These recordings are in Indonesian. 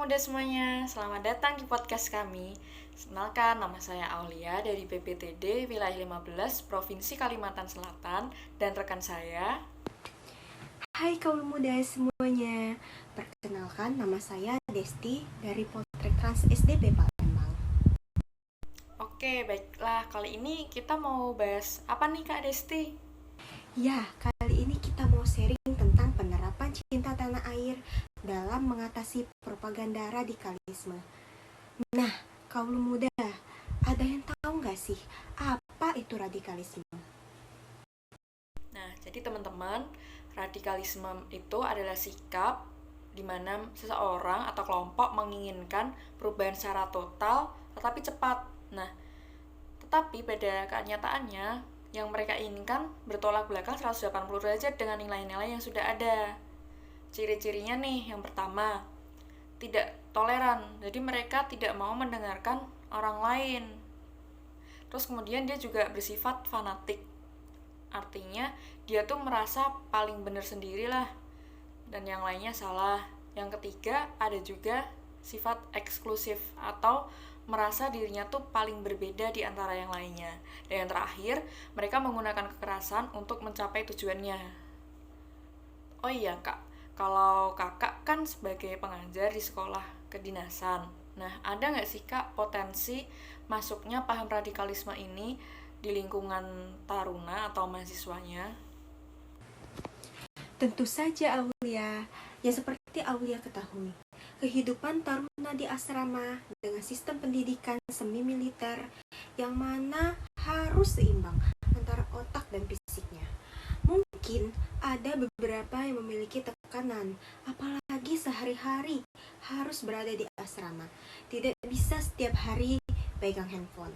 muda semuanya, selamat datang di podcast kami. Kenalkan, nama saya Aulia dari BPTD Wilayah 15 Provinsi Kalimantan Selatan dan rekan saya. Hai kaum muda semuanya, perkenalkan nama saya Desti dari Poltrek Trans SDP Palembang. Oke, baiklah, kali ini kita mau bahas apa nih Kak Desti? Ya, kali ini kita mau sharing tentang penerapan cinta tanah air dalam mengatasi propaganda radikalisme. Nah, kaum muda, ada yang tahu nggak sih apa itu radikalisme? Nah, jadi teman-teman, radikalisme itu adalah sikap di mana seseorang atau kelompok menginginkan perubahan secara total tetapi cepat. Nah, tetapi pada kenyataannya yang mereka inginkan bertolak belakang 180 derajat dengan nilai-nilai yang sudah ada. Ciri-cirinya nih, yang pertama, tidak toleran. Jadi mereka tidak mau mendengarkan orang lain. Terus kemudian dia juga bersifat fanatik. Artinya dia tuh merasa paling benar sendirilah dan yang lainnya salah. Yang ketiga, ada juga sifat eksklusif atau merasa dirinya tuh paling berbeda di antara yang lainnya. Dan yang terakhir, mereka menggunakan kekerasan untuk mencapai tujuannya. Oh iya kak, kalau kakak kan sebagai pengajar di sekolah kedinasan, nah ada nggak sih kak potensi masuknya paham radikalisme ini di lingkungan taruna atau mahasiswanya? Tentu saja Aulia, yang seperti Aulia ketahui, kehidupan taruna di asrama dengan sistem pendidikan semi militer yang mana harus seimbang antara otak dan fisiknya. Mungkin ada beberapa yang memiliki tekanan, apalagi sehari-hari harus berada di asrama, tidak bisa setiap hari pegang handphone.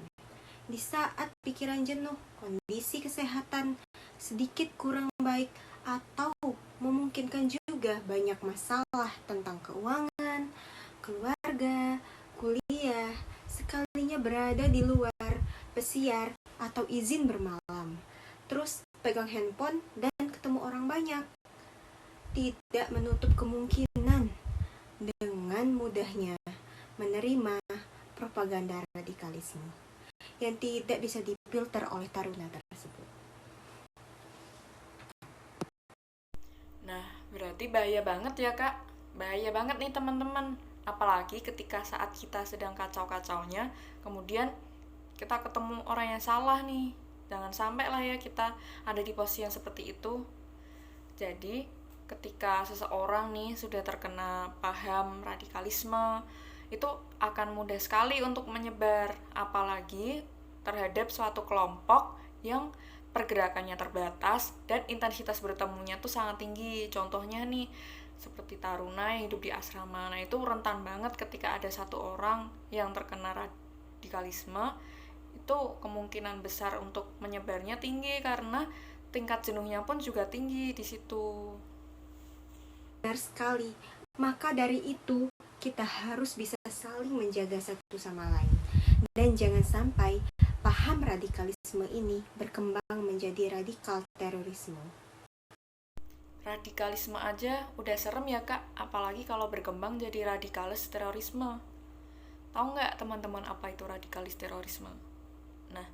Di saat pikiran jenuh, kondisi kesehatan sedikit kurang baik, atau memungkinkan juga banyak masalah tentang keuangan, keluarga, kuliah, sekalinya berada di luar, pesiar, atau izin bermalam. Terus pegang handphone dan ketemu orang banyak. Tidak menutup kemungkinan dengan mudahnya menerima propaganda radikalisme yang tidak bisa difilter oleh taruna tersebut. Nah, berarti bahaya banget ya kak. Bahaya banget nih teman-teman. Apalagi ketika saat kita sedang kacau-kacaunya, kemudian kita ketemu orang yang salah nih. Jangan sampai lah ya kita ada di posisi yang seperti itu. Jadi, ketika seseorang nih sudah terkena paham radikalisme, itu akan mudah sekali untuk menyebar, apalagi terhadap suatu kelompok yang pergerakannya terbatas dan intensitas bertemunya tuh sangat tinggi. Contohnya nih, seperti taruna yang hidup di asrama. Nah, itu rentan banget ketika ada satu orang yang terkena radikalisme, itu kemungkinan besar untuk menyebarnya tinggi karena tingkat jenuhnya pun juga tinggi di situ. Benar sekali. Maka dari itu, kita harus bisa saling menjaga satu sama lain. Dan jangan sampai paham radikalisme ini berkembang menjadi radikal terorisme. Radikalisme aja udah serem ya kak, apalagi kalau berkembang jadi radikalis terorisme. Tahu nggak teman-teman apa itu radikalis terorisme? Nah,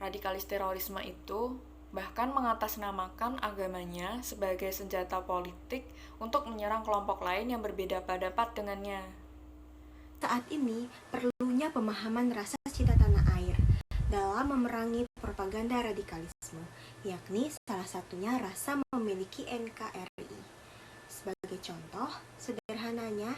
radikalis terorisme itu bahkan mengatasnamakan agamanya sebagai senjata politik untuk menyerang kelompok lain yang berbeda pendapat dengannya. Saat ini perlunya pemahaman rasa cinta tanah air dalam memerangi propaganda radikalisme, yakni salah satunya rasa memiliki NKRI. Sebagai contoh, sederhananya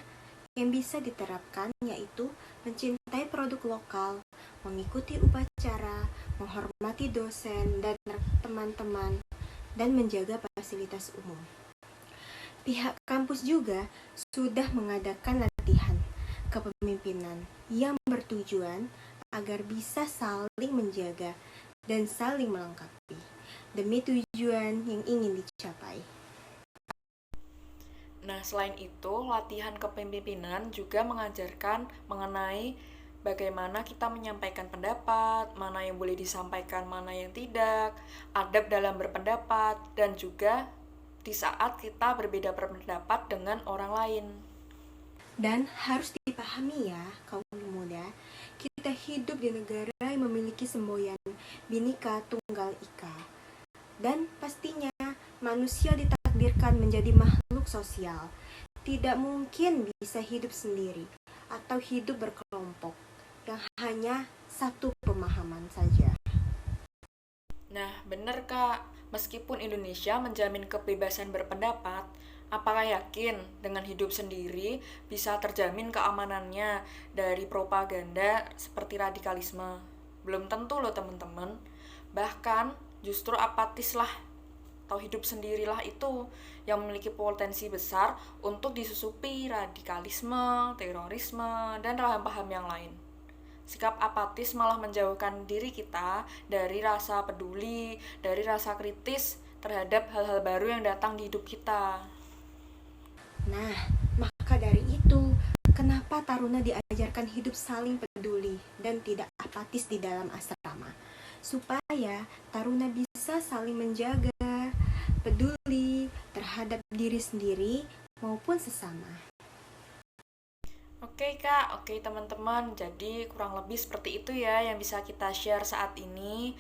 yang bisa diterapkan yaitu mencintai produk lokal, mengikuti upacara, menghormati dosen dan teman-teman, dan menjaga fasilitas umum. Pihak kampus juga sudah mengadakan latihan kepemimpinan yang bertujuan agar bisa saling menjaga dan saling melengkapi demi tujuan yang ingin dicapai. Nah, selain itu, latihan kepemimpinan juga mengajarkan mengenai bagaimana kita menyampaikan pendapat, mana yang boleh disampaikan, mana yang tidak, adab dalam berpendapat, dan juga di saat kita berbeda pendapat dengan orang lain. Dan harus dipahami ya, kaum muda, kita hidup di negara yang memiliki semboyan Bhinneka Tunggal Ika. Dan pastinya manusia ditakdirkan menjadi makhluk sosial. Tidak mungkin bisa hidup sendiri atau hidup berkelompok yang hanya satu pemahaman saja. Nah, bener Kak, meskipun Indonesia menjamin kebebasan berpendapat, apakah yakin dengan hidup sendiri bisa terjamin keamanannya dari propaganda seperti radikalisme? Belum tentu loh teman-teman. Bahkan justru apatislah atau hidup sendirilah itu yang memiliki potensi besar untuk disusupi radikalisme, terorisme, dan paham-paham yang lain. Sikap apatis malah menjauhkan diri kita dari rasa peduli, dari rasa kritis terhadap hal-hal baru yang datang di hidup kita. Nah, maka dari itu, kenapa taruna diajarkan hidup saling peduli dan tidak apatis di dalam asrama? Supaya taruna bisa saling menjaga, peduli terhadap diri sendiri maupun sesama. Oke Kak, oke teman-teman, jadi kurang lebih seperti itu ya yang bisa kita share saat ini.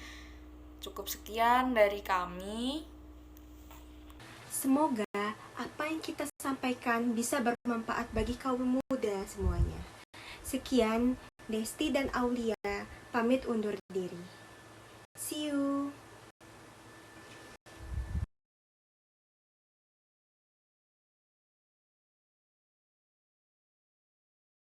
Cukup sekian dari kami. Semoga apa yang kita sampaikan bisa bermanfaat bagi kaum muda semuanya. Sekian, Desti dan Aulia pamit undur diri. See you.